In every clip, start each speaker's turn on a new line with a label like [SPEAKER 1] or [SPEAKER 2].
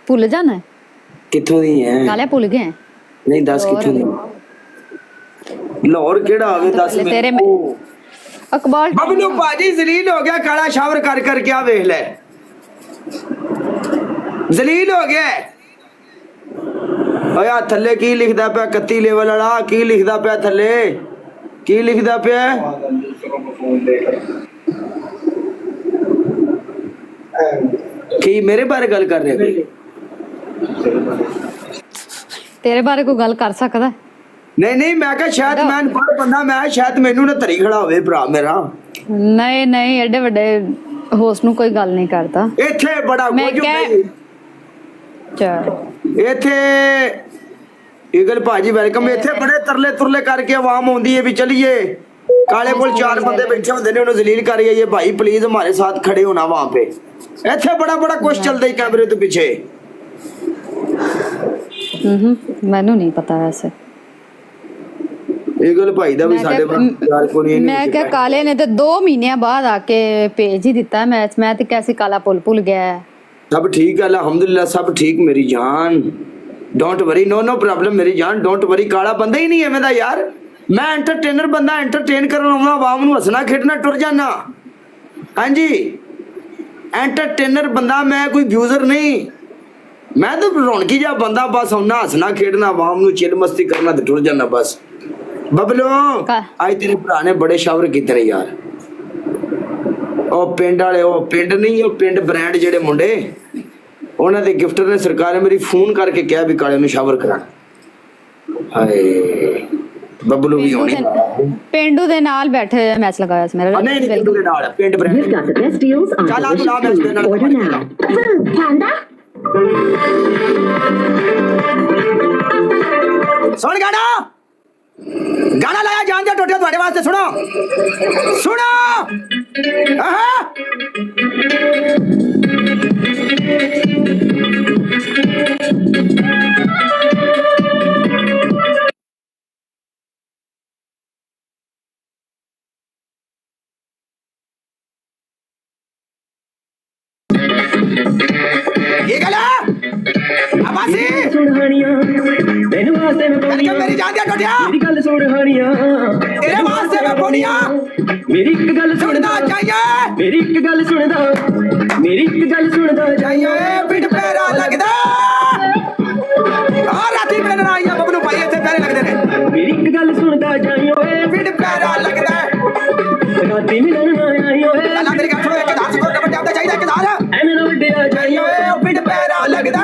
[SPEAKER 1] भूल जाना है
[SPEAKER 2] कित्थों दी है
[SPEAKER 1] काले भूल गए
[SPEAKER 2] नहीं दस कित्थों दी लाहौर केड़ा आवे दस
[SPEAKER 1] तेरे में अकबाल
[SPEAKER 2] बबलू भाजी जलील हो गया काला शावर कर कर क्या वेख ले जलील हो गया ओया थल्ले की लिखदा पिया 31 लेवल वाला की लिखदा पिया थल्ले की लिखदा पिया की मेरे बारे गल कर रहे कोई
[SPEAKER 1] तेरे बारे कोई गल कर सकदा
[SPEAKER 2] नहीं नहीं मैं कहा शायद मैं अनपढ़ बंदा मैं शायद मैनू ना तरी खड़ा होवे भरा मेरा
[SPEAKER 1] नहीं नहीं एडे बड़े होस्ट नु कोई गल नहीं करता
[SPEAKER 2] इथे बड़ा
[SPEAKER 1] मैं चल
[SPEAKER 2] इथे ईगल भाजी वेलकम इथे बड़े तरले तुरले करके आवाम आउंदी है भी चलिए काले कोल चार बंदे बैठे होंदे ने उन्हें जलील कर ये भाई प्लीज हमारे साथ खड़े होना वहां पे इथे बड़ा बड़ा कुछ चलदा ही कैमरे तो पीछे
[SPEAKER 1] मैनू नहीं पता वैसे
[SPEAKER 2] ईगल भाई दा भी साडे यार को नहीं
[SPEAKER 1] मैं क्या काले ने तो 2 महीने बाद आके भेज ही दिता है मैच मैं तो कैसे काला पुल भूल गया
[SPEAKER 2] सब ठीक है अल्हम्दुलिल्लाह सब ठीक मेरी जान don't worry no no problem मेरी जान डोंट वरी काला बंदा ही नहीं है मेरा यार मैं एंटरटेनर बंदा एंटरटेन करन आउंदा आवाम नूं हसना खेडना टुर जाना हां जी एंटरटेनर बंदा मैं कोई व्यूजर नहीं मैं तो रौनकी जा बंदा बस आउना हसना खेडना आवाम नूं चिल मस्ती करना ते टुर जाना बस बबलू आज तेरे भरा ने बड़े शावर कीते ने यार ओ पिंड वाले ओ पिंड नहीं ओ पिंड ब्रांड जेडे मुंडे ਉਹਨਾਂ ਦੇ ਗਿਫਟਰ ਨੇ ਸਰਕਾਰ ਨੇ ਮੇਰੀ ਫੋਨ ਕਰਕੇ ਕਿਹਾ ਵੀ ਕਾਲੇ ਨੂੰ ਸ਼ਾਵਰ ਕਰਾਣਾ ਹਾਏ ਬੱਬਲੂ ਵੀ ਹੋਣੀ
[SPEAKER 1] ਪਿੰਡੂ ਦੇ ਨਾਲ ਬੈਠੇ ਮੈਚ ਲਗਾਇਆ ਸੀ ਮੇਰਾ
[SPEAKER 2] ਨਹੀਂ ਪਿੰਡੂ ਦੇ ਨਾਲ ਪਿੰਡ ਬ੍ਰਾਂਡ ਚੱਲ ਆ ਤੂੰ ਲਾ ਮੈਚ ਦੇ ਨਾਲ ਸੁਣ ਗਾਣਾ गाना लाया जान दिया टोटिया तुम्हारे वास्ते सुनो सुनो ये गला अबासी
[SPEAKER 3] सुनहानियां तेरे वास्ते मैं बोलिया
[SPEAKER 2] मेरी जान दिया टोटिया
[SPEAKER 3] मेरी गल सुनहानियां
[SPEAKER 2] तेरे वास्ते मैं बोलिया
[SPEAKER 3] मेरी एक गल
[SPEAKER 2] सुनना चाहिए
[SPEAKER 3] मेरी एक गल सुनदा
[SPEAKER 2] चाहिए पिट पैरा लगदा आ राती मेरे नाल आइया बबलू भाई इथे पैरे लगदे ने
[SPEAKER 3] मेरी एक गल सुनदा चाहिए
[SPEAKER 2] पिट पैरा लगदा
[SPEAKER 3] राती मिलन आइयो
[SPEAKER 2] अल्लाह मेरी गल सुनो एक दास को डबल जापदा चाहिए एक दार
[SPEAKER 3] एवें ना वड्डिया
[SPEAKER 2] चाहिए पिट पैरा लगदा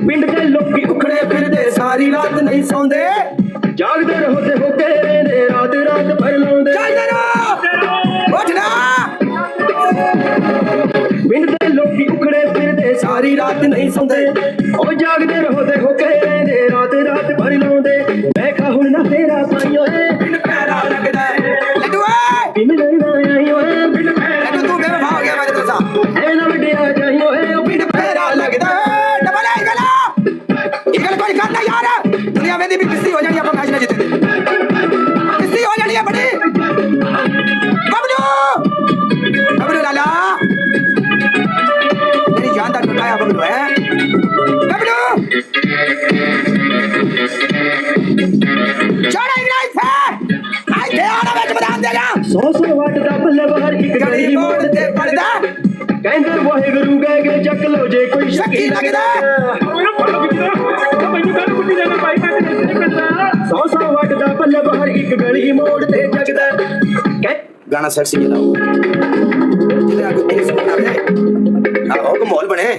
[SPEAKER 3] पिंड के लोकी
[SPEAKER 2] उखड़े फिरदे सारी रात नहीं सौंदे
[SPEAKER 3] जागदे रहोते हो के रहंदे रात रात भर लाउंदे
[SPEAKER 2] जागदे रहो उठना
[SPEAKER 3] पिंड के लोकी उखड़े फिरदे
[SPEAKER 2] सारी रात नहीं सौंदे
[SPEAKER 3] ओ जागदे रहोते हो के रहंदे रात रात भर लाउंदे मैं कहा हुण ना तेरा पाइयो
[SPEAKER 2] पिंड पैरा लगदा लड्डू ए
[SPEAKER 3] मिलन आइयो पिंड
[SPEAKER 2] लड्डू तू बेवफा हो गया मैं तेरे साथ
[SPEAKER 3] ए ना वड्डिया चाहिए
[SPEAKER 2] पिंड पैरा लगदा डबल ए गला इगल कोई करना यार दुनिया में भी किसी हो जानी अपन मैच ना जीते किसी हो जानी है बड़ी बबलू बबलू लाला मेरी जान दा टुटाया बबलू है बबलू चढ़ इग्नाइट है आई थे आना मैच मैदान दे जा
[SPEAKER 3] 100 वाट दा बल्ले बाहर एक
[SPEAKER 2] गली मोड़ ते पड़दा
[SPEAKER 3] कहंदे वाहिगुरू गए गए चक लो जे कोई
[SPEAKER 2] शक्की लगदा
[SPEAKER 3] 100 वाट दा बल्ले बाहर एक गली मोड़ ते जगदा
[SPEAKER 2] गाना सेक्सी चलाओ जिले आगे तेरे से बना दे आओ को माहौल बने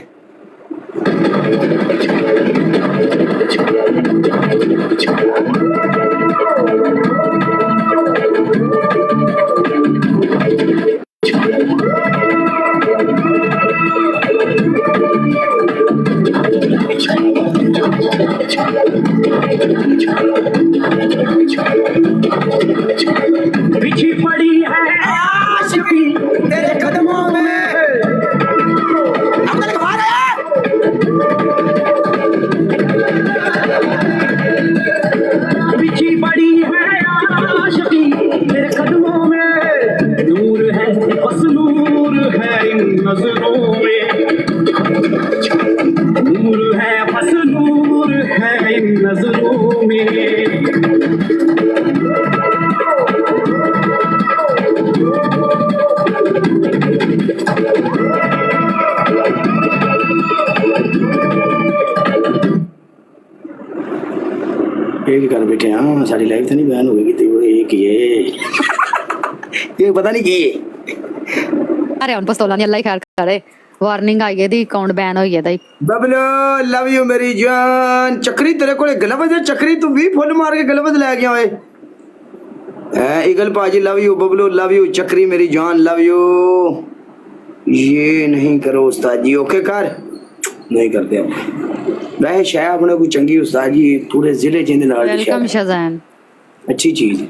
[SPEAKER 2] कर बैठे हाँ सारी लाइफ तो नहीं बैन हो गई कितनी वो एक ये पता नहीं की है
[SPEAKER 1] अरे ਹੁਣ ਪਿਸਤੌਲਾਂ ਦੀ ਅੱਲਾ ਹੀ ਖੈਰ ਕਰੇ ਵਾਰਨਿੰਗ ਆਈ ਇਹਦੀ ਅਕਾਊਂਟ ਬੈਨ ਹੋਈ ਇਹਦਾ ਹੀ
[SPEAKER 2] बबलो लव यू मेरी जान चक्री तेरे को गलबत है चक्री तू भी फुल मार के गलबत लै गया होए है इगल पाजी लव यू बबलो लव यू चक्री मेरी जान लव यू ये नहीं करो उस्ताद जी ओके कर नहीं करते हम वैसे शायद अपने को चंगी उस्ताद जी पूरे जिले जिंद नाल
[SPEAKER 1] ਵੈਲਕਮ ਸ਼ਜ਼ੈਨ
[SPEAKER 2] अच्छी चीज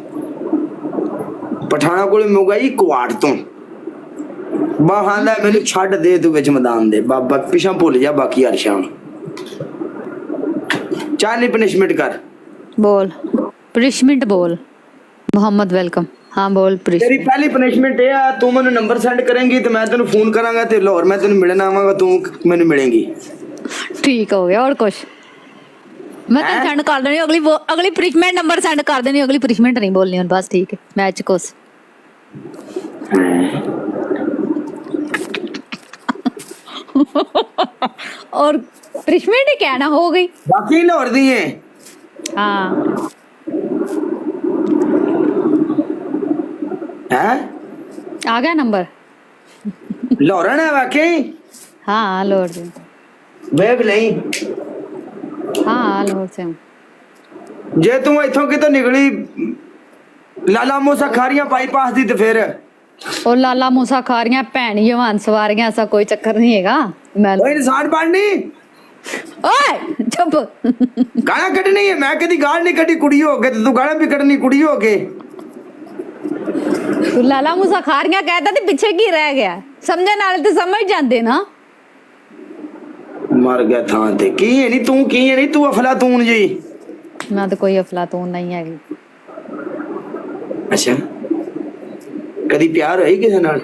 [SPEAKER 2] पठाना कोल मंगाई कुआड़ तो बहाना मैंने छड़ दे तू विच मैदान दे बाबा पिछा भुल जा बाकी हर शाम चाली पनिशमेंट कर
[SPEAKER 1] बोल पनिशमेंट बोल मोहम्मद वेलकम हाँ बोल
[SPEAKER 2] तेरी
[SPEAKER 1] पनिशमेंट
[SPEAKER 2] पहली पनिशमेंट ये है तू मैंने नंबर सेंड करेंगी तो मैं तेन फोन करांगा ते लाहौर मैं तेन मिलने आवांगा तू मैंने मिलेंगी
[SPEAKER 1] ठीक हो गया और कुछ मैं तेन सेंड कर देनी अगली पनिशमेंट नंबर सेंड कर देनी अगली पनिशमेंट नहीं बोलनी हुन बस ठीक है मैच कुछ और पनिशमेंट ही कहना हो गई
[SPEAKER 2] बाकी लाहौर दी है
[SPEAKER 1] हाँ
[SPEAKER 2] हैं
[SPEAKER 1] आ गया नंबर
[SPEAKER 2] लाहौर है वाकई
[SPEAKER 1] हाँ लोड से
[SPEAKER 2] वेब नहीं
[SPEAKER 1] हाँ लोड से हूँ।
[SPEAKER 2] जे तू इथों कितों निकली लाला मूसा खारियां बाईपास दी ते फिर
[SPEAKER 1] और लाला मूसा खा रही भैन जवान सवारियां ऐसा कोई चक्कर नहीं हैगा मैं
[SPEAKER 2] ओए इंसान बननी
[SPEAKER 1] ओए चुप
[SPEAKER 2] गाना कटनी है मैं कदी गाल नहीं कटी कुड़ी हो के ते तू गाना भी कटनी कुड़ी हो के
[SPEAKER 1] तू लाला मूसा खा रही कहता ते पीछे की रह गया समझने वाले तो समझ जाते ना
[SPEAKER 2] मर गया थां ते की है नहीं तू अफलातून जी
[SPEAKER 1] मैं तो कोई अफलातून नहीं हैगी
[SPEAKER 2] अच्छा कदी प्यार होई किसे नाल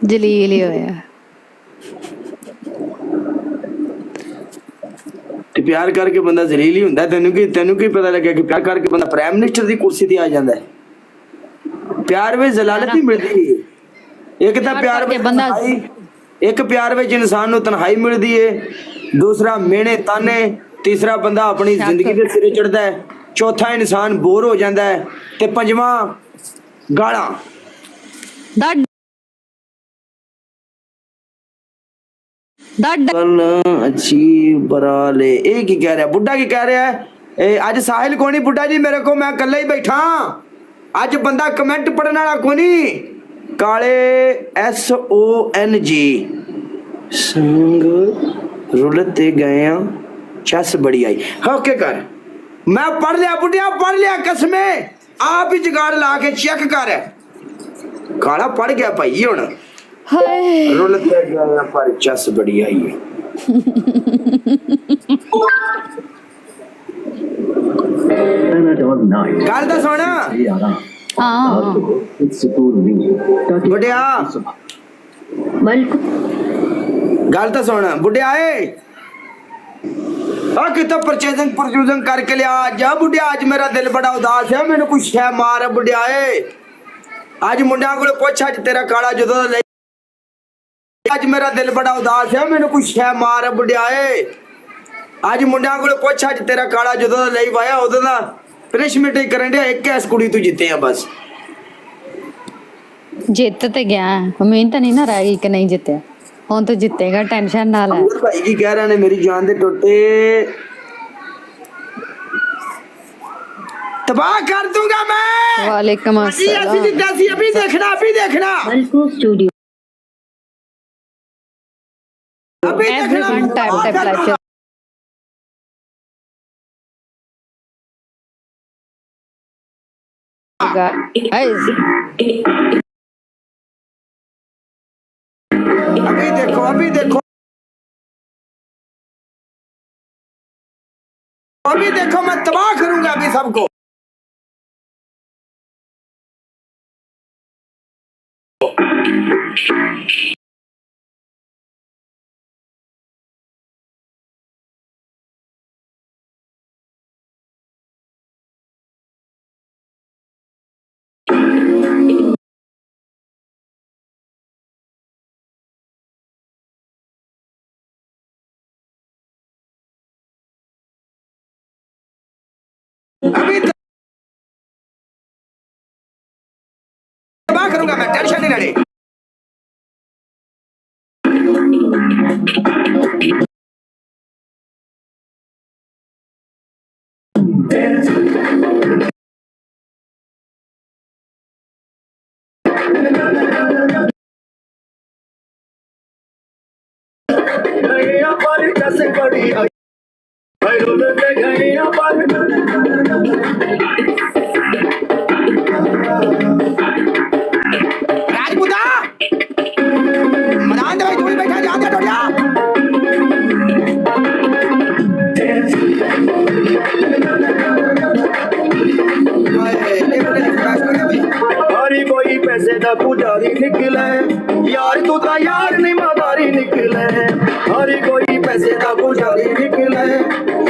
[SPEAKER 1] जलील ही होया
[SPEAKER 2] ते प्यार करके बंदा जलील ही हुंदा तेनू की पता लगे कि प्यार करके बंदा प्राइम मिनिस्टर दी कुर्सी ते आ जांदा है प्यार में जलालत ही मिलदी है एक तो प्यार में
[SPEAKER 1] बंदा
[SPEAKER 2] एक प्यार में इंसान नू तन्हाई मिलदी है दूसरा मेहने ताने तीसरा बंदा अपनी जिंदगी दे सिरे चढ़दा है चौथा इंसान बोर हो जाता है ते पंजवा गाला अच्छी बराले ए की कह रहा है बुड्ढा की कह रहा है ए आज साहिल कोनी बुड्ढा जी मेरे को मैं कल्ला ही बैठा आज बंदा कमेंट पढ़ने वाला कोनी काले SONG संग रुलते गए चस बड़ी आई ओके कर मैं पढ़ लिया बुढ़िया पढ़ लिया कसमे आप ही जुगाड़ ला के चेक कर काला पढ़ गया भाई हुन रुलते गए पर चस बड़ी आई है गल तो सुन
[SPEAKER 1] हाँ
[SPEAKER 2] बुढ़िया गल तो सुन बुढ़िया कितो परचेजिंग करके लिया जा बुढ़िया आज मेरा दिल बड़ा उदास है मैंने कुछ शह मार बुढ़िया आज मुंडिया को पुछ अज तेरा काला जो आज मेरा दिल बड़ा उदास है मैंने कुछ शह मार बुढ़िया आज मुंडिया को पुछ अज तेरा काला जो ले वाया उदो दा पनिशमेंट ही करन दिया एक इस कुड़ी तू जिते हैं बस
[SPEAKER 1] जित ते गया उम्मीद तो नहीं ना रह गई कि नहीं जिते ਹੁਣ तो जितेगा टेंशन ना ले
[SPEAKER 2] भाई की कह रहे ने मेरी जान दे टोटे तबाह कर दूंगा मैं
[SPEAKER 1] वालेकुम अस्सलाम
[SPEAKER 2] अभी देखना
[SPEAKER 1] स्टूडियो
[SPEAKER 2] अभी
[SPEAKER 1] एवरीवन टाइप लाइक
[SPEAKER 2] अभी देखो मैं तबाह करूंगा अभी सबको अभी तबाह करूंगा मैं, टेंशन नहीं लेनी।
[SPEAKER 3] गैया पर कैसे बड़ी आई, भाई रुलते गैया पर
[SPEAKER 2] राजपूता मदान दे भाई, तू भी बैठा, जान दे टोटिया।
[SPEAKER 3] हरी कोई पैसे दा पुजारी निकले, यार तू ता यार नहीं मदारी निकले। हरी कोई पैसे दा पुजारी निकले,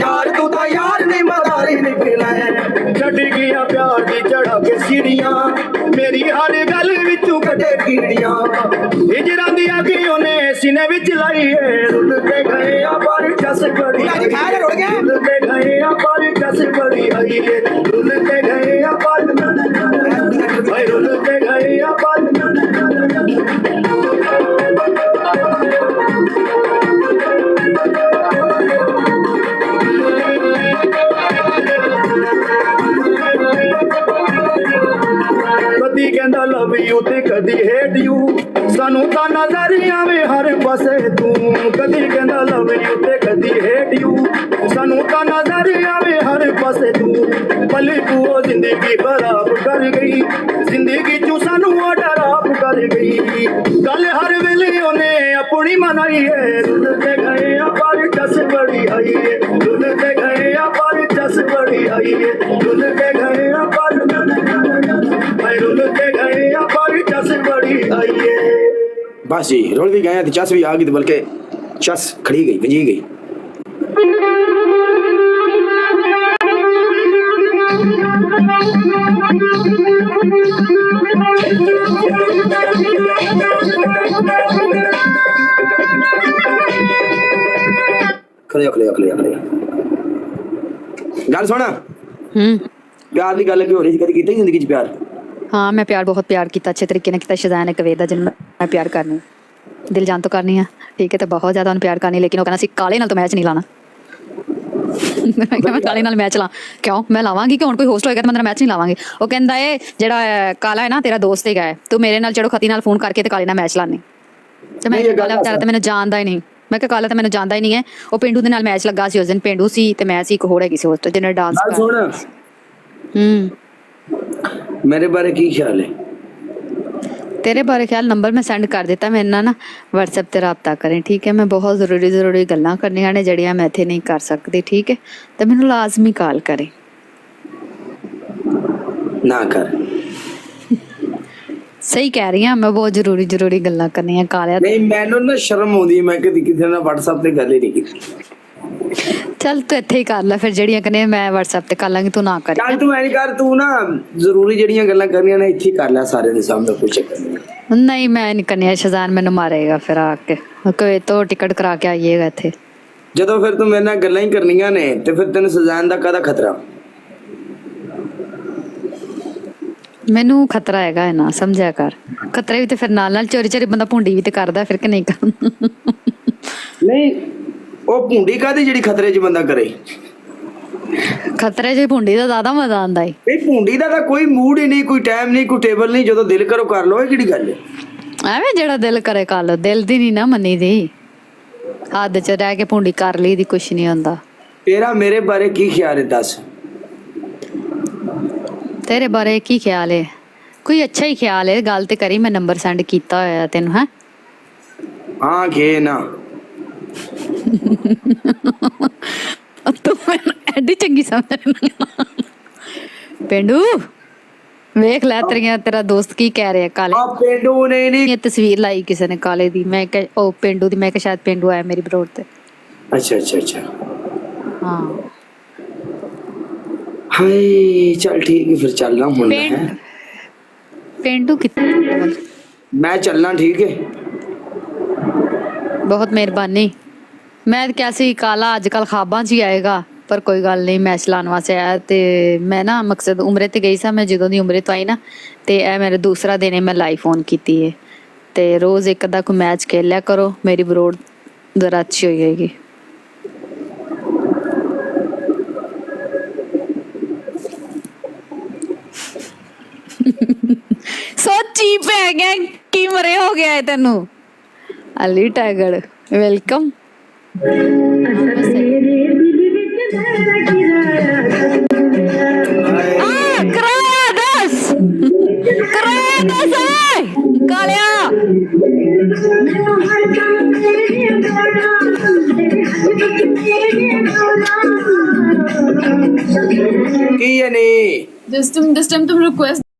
[SPEAKER 3] यार तू ता यार नहीं मदारी निकले। चढ़ गया प्यार दी चढ़ा के सीढ़ियां, मेरी हर गल विचों कटे कीड़ियां। हिजरां दी अगी ओने सीने विच लाई है, रुलते गए पर जस बड़ी आई है। रुलते गए पर जस बड़ी आई है, रुलते गए पर भाई रुलते गए पर कदी कहंदा लव यू ते कदी हेट यू, सानू ता नजरिया में हर पासे तू। कदी कहंदा लव यू ते कदी हेट यू, सानू ता नजरिया में हर पासे तू। पली तू ओ जिंदगी खराब कर गई, जिंदगी चू सानू ओ डराब कर गई। गल हर वेले ओने अपनी मनाई है, रुलते गए पर जस बड़ी आई है। रुलते गए पर जस बड़ी आई है, रुलते गए पर भाई रुलते गए पर जस बड़ी आई है।
[SPEAKER 2] बस जी, रुल भी गए, चस भी आ गई, तो बल्कि चस खड़ी गई, बजी गई। खड़े गल सुन, प्यार की गल की हो रही, कभी कीता जिंदगी च प्यार?
[SPEAKER 1] हाँ मैं प्यार बहुत प्यार किया, अच्छे तरीके ने किया। शज़ैन एक वेद जिन मैं प्यार करनी, दिल जान तो करनी है, ठीक है, तो बहुत ज्यादा प्यार करनी। लेकिन वो कहना सी काले नाल तो मैच नहीं लाना। मैं काले नाल मैच ला क्यों मैं लावांगी कि हुण कोई होस्ट होएगा तो मैं तेरा मैच नहीं लावांगी। वो कहंदा है जेड़ा काला है ना तेरा दोस्त हैगा है, तू मेरे नाल चढ़ो खती नाल फोन करके ते काले नाल मैच लानी। ते मैं काला बेचारा ते मैनूं जानदा ही नहीं, मैं कहा काला तो मैंने जानता ही नहीं है। वो पेंडू दे नाल मैच लगा सी उस दिन, पेंडू सी ते मैं सी, एक होर हैगी सी होस्ट जिन्हें डांस
[SPEAKER 2] गल सुन, मेरे बारे की ख्याल है?
[SPEAKER 1] तेरे बारे ख्याल नंबर मैं सेंड कर दिता, मेरे नाल ना व्हाट्सएप ते राबता करें, ठीक है। मैं बहुत जरूरी गल्लां करनियां ने जड़ियां मैं इत्थे नहीं कर सकदी, ठीक है, तो मैनूं लाजमी कॉल करें।
[SPEAKER 2] ना कर,
[SPEAKER 1] सही कह रही हूं, मैं बहुत जरूरी गल्लां करनियां कालिया।
[SPEAKER 2] नहीं मैनूं ना शर्म आउंदी, मैं कदी किसी नाल व्हाट्सएप ते गल ही नहीं कीती।
[SPEAKER 1] चल तू इत्थे ही कर ले फिर, जड़ियां कने मैं व्हाट्सएप ते कर लांगी, तू ना कर।
[SPEAKER 2] चल तू ऐ नहीं कर, तू ना जरूरी जड़ियां गल्लां करनियां ने इत्थे ही कर ले, सारे दे सामने, कोई चक्कर नहीं।
[SPEAKER 1] नहीं मैं नहीं करनी है, शज़ान मैनू मारेगा फिर आके, कोई तो टिकट करा के आइएगा इत्थे।
[SPEAKER 2] ਜਦੋਂ ਫਿਰ ਤੂੰ ਮੇਰੇ ਨਾਲ ਗੱਲਾਂ ਹੀ ਕਰਨੀਆਂ ਨੇ ਤੇ ਫਿਰ ਤੈਨੂੰ ਸਜ਼ਾਨ ਦਾ ਕਾਹਦਾ ਖਤਰਾ?
[SPEAKER 1] ਮੈਨੂੰ ਖਤਰਾ ਹੈਗਾ ਹੈ ਨਾ, ਸਮਝਿਆ ਕਰ। ਖਤਰੇ ਵੀ ਤੇ ਫਿਰ ਨਾਲ ਚੋਰੀ ਬੰਦਾ ਭੁੰਡੀ ਵੀ ਤੇ ਕਰਦਾ ਫਿਰ, ਕਿ ਨਹੀਂ ਕਰ?
[SPEAKER 2] ਨਹੀਂ ਉਹ ਭੁੰਡੀ ਕਾਹਦੀ ਜਿਹੜੀ ਖਤਰੇ 'ਚ ਬੰਦਾ ਕਰੇ?
[SPEAKER 1] ਖਤਰੇ 'ਚ ਭੁੰਡੀ ਦਾ ਜ਼ਿਆਦਾ ਮਜ਼ਾ ਆਉਂਦਾ ਹੈ।
[SPEAKER 2] ਇਹ ਭੁੰਡੀ ਦਾ ਤਾਂ ਕੋਈ ਮੂਡ ਹੀ ਨਹੀਂ, ਕੋਈ ਟਾਈਮ ਨਹੀਂ, ਕੋਈ ਟੇਬਲ ਨਹੀਂ, ਜਦੋਂ ਦਿਲ ਕਰੋ ਕਰ ਲਓ। ਇਹ ਕਿਹੜੀ ਗੱਲ ਹੈ?
[SPEAKER 1] ਐਵੇਂ ਜਿਹੜਾ ਦਿਲ ਕਰੇ ਕਰ ਲਓ, ਦਿਲ ਦੀ ਨਹੀਂ ਨਾ ਮੰਨੀ ਦੀ, ਹੱਦ 'ਚ ਰਹਿ ਕੇ ਭੁੰਡੀ ਕਰ ਲਈ ਦੀ ਕੁਛ ਨਹੀਂ ਹੁੰਦਾ।
[SPEAKER 2] ਤੇਰਾ ਮੇਰੇ ਬਾਰੇ ਕੀ ਖਿਆਲ ਹੈ ਦੱਸ?
[SPEAKER 1] तेरे बारे की ख्याल है? कोई अच्छा ही ख्याल है, गल ते करी, मैं नंबर सेंड कीता होया तेनू है।
[SPEAKER 2] हाँ खे ना
[SPEAKER 1] तू एडी चंगी समझ पेंडू वेख लै तेरा दोस्त की कह रहा है काले।
[SPEAKER 2] आ पेंडू नहीं
[SPEAKER 1] ये तस्वीर लाई किसी ने काले दी, मैं ओ पेंडू दी, मैं शायद पेंडू आया मेरी बरोड ते।
[SPEAKER 2] अच्छा
[SPEAKER 1] हाँ
[SPEAKER 2] हाय चल ठीक है फिर चलना हूं मैं।
[SPEAKER 1] पेंडू कितने
[SPEAKER 2] मैं चलना ठीक है,
[SPEAKER 1] बहुत मेहरबानी। मैं कैसी काला आजकल ख्वाबां च ही आएगा, ਪਰ ਕੋਈ ਗੱਲ ਨਹੀਂ, ਮੈਚ ਲਾਉਣ ਵਾਸਤੇ ਆਇਆ। ਤੇ ਮੈਂ ਨਾ ਮਕਸਦ ਉਮਰੇ ਤੇ ਗਈ ਸਾਂ, ਮੈਂ ਜਦੋਂ ਦੀ ਉਮਰੇ ਤੋਂ ਆਈ ਨਾ, ਤੇ ਇਹ ਮੇਰਾ ਦੂਸਰਾ ਦਿਨ ਹੈ ਮੈਂ ਲਾਈਵ ਫੋਨ ਕੀਤੀ ਹੈ। ਤੇ ਰੋਜ਼ ਇੱਕ ਅੱਧਾ ਕੋਈ ਮੈਚ ਖੇਲ ਲਿਆ ਕਰੋ, ਮੇਰੀ ਬਰੋਡ ਜ਼ਰਾ ਅੱਛੀ ਹੋ ਜਾਏਗੀ। ਸੋਚੀ ਪੈ ਗਿਆ ਕੀ ਮਰੇ ਹੋ ਗਿਆ ਹੈ ਤੈਨੂੰ। Ali tiger welcome. ਕਿਰਾਇਆ ਦੱਸ ਕਾਲਿਆ।
[SPEAKER 2] ਕੀ ਹੈ ਨੀ
[SPEAKER 4] This time तुम request